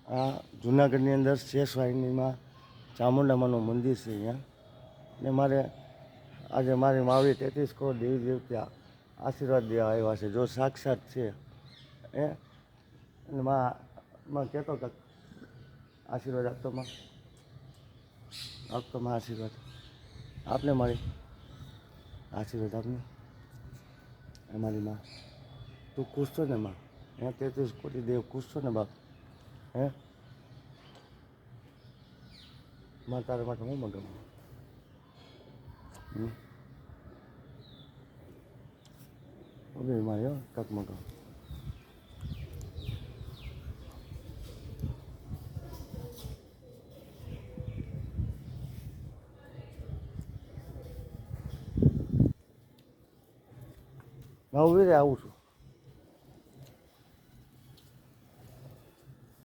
આ જુનાગઢની અંદર શેષવાહિનીમાં ચામુંડામાનું મંદિર છે અહીંયા ને મારે આજે મારી માવી 33 કરોડ દેવી દેવતા આશીર્વાદ દેવા આવ્યા છે. જો સાક્ષાત છે અને માં કહેતો કે આશીર્વાદ આપતો માં આશીર્વાદ આપને મારી આશીર્વાદ આપને અમારી માં તું ખુશ છો ને માં? 33 કોટી દેવ ખુશ છો ને બાપ? માં તારા માટે હું મગાવું? મારે કાંક મગાવું. હું વીરે આવું છું.